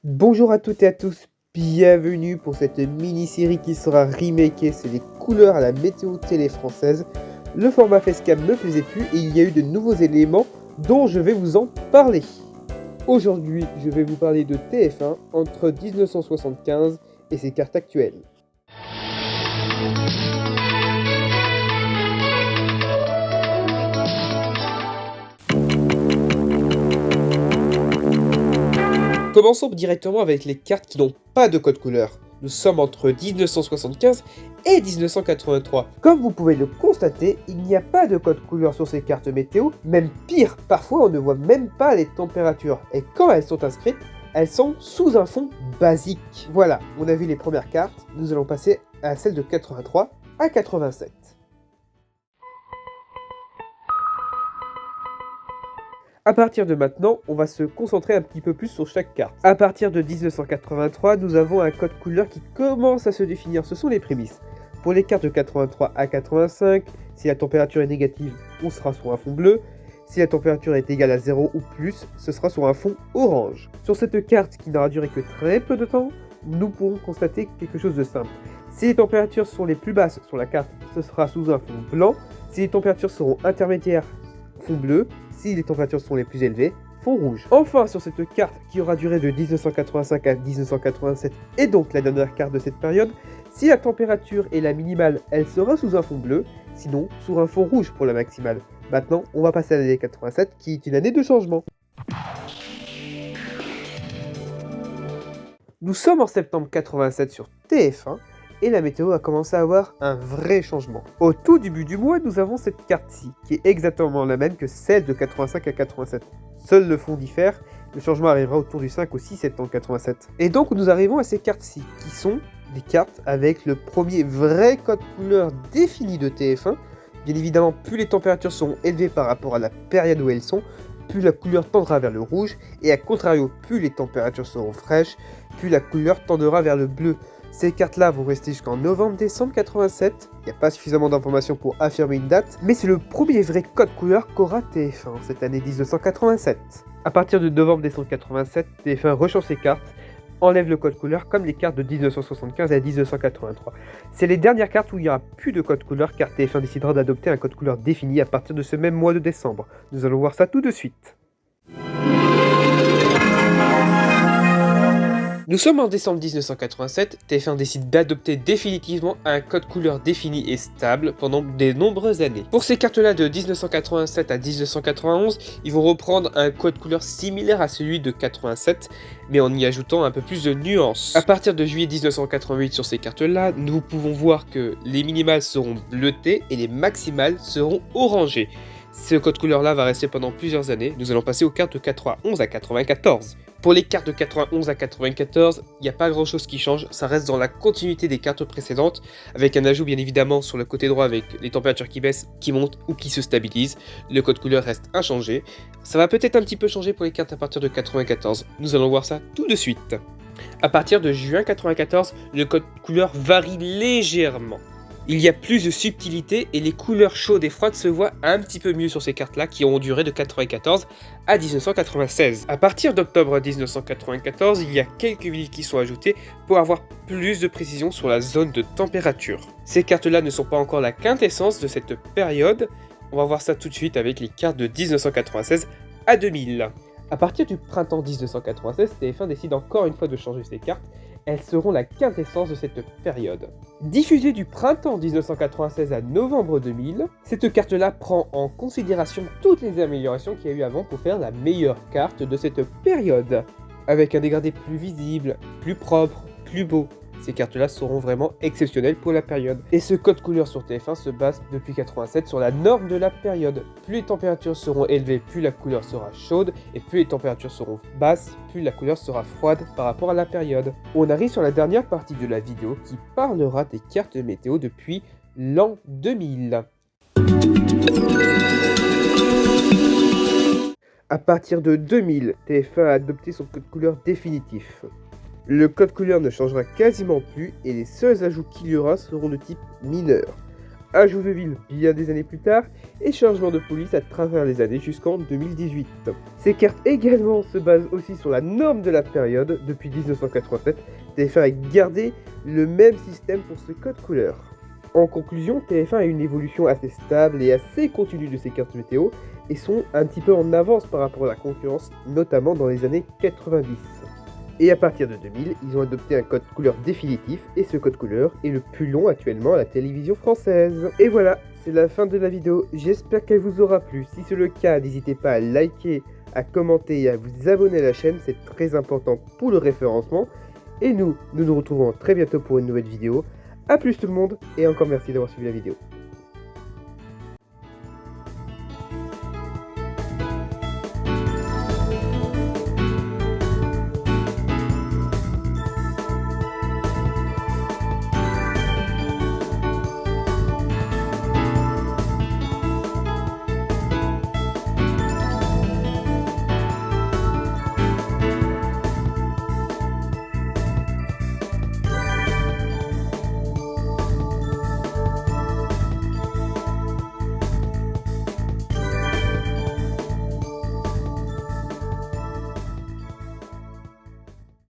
Bonjour à toutes et à tous, bienvenue pour cette mini-série qui sera remakée, c'est les couleurs à la météo télé française. Le format facecam me plaisait plus et il y a eu de nouveaux éléments dont je vais vous en parler. Aujourd'hui, je vais vous parler de TF1 entre 1975 et ses cartes actuelles. Commençons directement avec les cartes qui n'ont pas de code couleur. Nous sommes entre 1975 et 1983. Comme vous pouvez le constater, il n'y a pas de code couleur sur ces cartes météo. Même pire, parfois on ne voit même pas les températures. Et quand elles sont inscrites, elles sont sous un fond basique. Voilà, on a vu les premières cartes. Nous allons passer à celle de 83 à 87. A partir de maintenant, on va se concentrer un petit peu plus sur chaque carte. A partir de 1983, nous avons un code couleur qui commence à se définir, ce sont les prémices. Pour les cartes de 83 à 85, si la température est négative, on sera sur un fond bleu. Si la température est égale à 0 ou plus, ce sera sur un fond orange. Sur cette carte qui n'aura duré que très peu de temps, nous pourrons constater quelque chose de simple. Si les températures sont les plus basses sur la carte, ce sera sous un fond blanc. Si les températures seront intermédiaires, fond bleu. Si les températures sont les plus élevées, fond rouge. Enfin, sur cette carte qui aura duré de 1985 à 1987 et donc la dernière carte de cette période, si la température est la minimale, elle sera sous un fond bleu, sinon sous un fond rouge pour la maximale. Maintenant, on va passer à l'année 87 qui est une année de changement. Nous sommes en septembre 87 sur TF1 et la météo a commencé à avoir un vrai changement. Au tout début du mois, nous avons cette carte-ci, qui est exactement la même que celle de 85 à 87. Seul le fond diffère, le changement arrivera autour du 5 au 6 septembre 87. Et donc nous arrivons à ces cartes-ci, qui sont des cartes avec le premier vrai code couleur défini de TF1. Bien évidemment, plus les températures seront élevées par rapport à la période où elles sont, plus la couleur tendra vers le rouge, et à contrario, plus les températures seront fraîches, plus la couleur tendra vers le bleu. Ces cartes-là vont rester jusqu'en novembre-décembre 87. Il n'y a pas suffisamment d'informations pour affirmer une date, mais c'est le premier vrai code couleur qu'aura TF1 cette année 1987. A partir de novembre-décembre 87, TF1 rechange ses cartes, enlève le code couleur comme les cartes de 1975 à 1983. C'est les dernières cartes où il n'y aura plus de code couleur car TF1 décidera d'adopter un code couleur défini à partir de ce même mois de décembre. Nous allons voir ça tout de suite. Nous sommes en décembre 1987, TF1 décide d'adopter définitivement un code couleur défini et stable pendant de nombreuses années. Pour ces cartes-là de 1987 à 1991, ils vont reprendre un code couleur similaire à celui de 87, mais en y ajoutant un peu plus de nuances. À partir de juillet 1988 sur ces cartes-là, nous pouvons voir que les minimales seront bleutées et les maximales seront orangées. Ce code couleur-là va rester pendant plusieurs années. Nous allons passer aux cartes de 91 à 94. Pour les cartes de 91 à 94, il n'y a pas grand chose qui change, ça reste dans la continuité des cartes précédentes, avec un ajout bien évidemment sur le côté droit avec les températures qui baissent, qui montent ou qui se stabilisent. Le code couleur reste inchangé. Ça va peut-être un petit peu changer pour les cartes à partir de 94, nous allons voir ça tout de suite. À partir de juin 94, le code couleur varie légèrement. Il y a plus de subtilité et les couleurs chaudes et froides se voient un petit peu mieux sur ces cartes-là qui ont duré de 94 à 1996. À partir d'octobre 1994, il y a quelques villes qui sont ajoutées pour avoir plus de précision sur la zone de température. Ces cartes-là ne sont pas encore la quintessence de cette période. On va voir ça tout de suite avec les cartes de 1996 à 2000. À partir du printemps 1996, TF1 décide encore une fois de changer ses cartes. Elles seront la quintessence de cette période. Diffusée du printemps 1996 à novembre 2000, cette carte-là prend en considération toutes les améliorations qu'il y a eu avant pour faire la meilleure carte de cette période. Avec un dégradé plus visible, plus propre, plus beau. Ces cartes-là seront vraiment exceptionnelles pour la période. Et ce code couleur sur TF1 se base depuis 87 sur la norme de la période. Plus les températures seront élevées, plus la couleur sera chaude, et plus les températures seront basses, plus la couleur sera froide par rapport à la période. On arrive sur la dernière partie de la vidéo qui parlera des cartes météo depuis l'an 2000. À partir de 2000, TF1 a adopté son code couleur définitif. Le code couleur ne changera quasiment plus et les seuls ajouts qu'il y aura seront de type mineur. ajout de ville bien des années plus tard, et changement de police à travers les années jusqu'en 2018. Ces cartes également se basent aussi sur la norme de la période. Depuis 1987, TF1 a gardé le même système pour ce code couleur. En conclusion, TF1 a une évolution assez stable et assez continue de ses cartes météo et sont un petit peu en avance par rapport à la concurrence, notamment dans les années 90. Et à partir de 2000, ils ont adopté un code couleur définitif et ce code couleur est le plus long actuellement à la télévision française. Et voilà, c'est la fin de la vidéo, j'espère qu'elle vous aura plu. Si c'est le cas, n'hésitez pas à liker, à commenter et à vous abonner à la chaîne, c'est très important pour le référencement. Et nous nous retrouvons très bientôt pour une nouvelle vidéo. A plus tout le monde et encore merci d'avoir suivi la vidéo.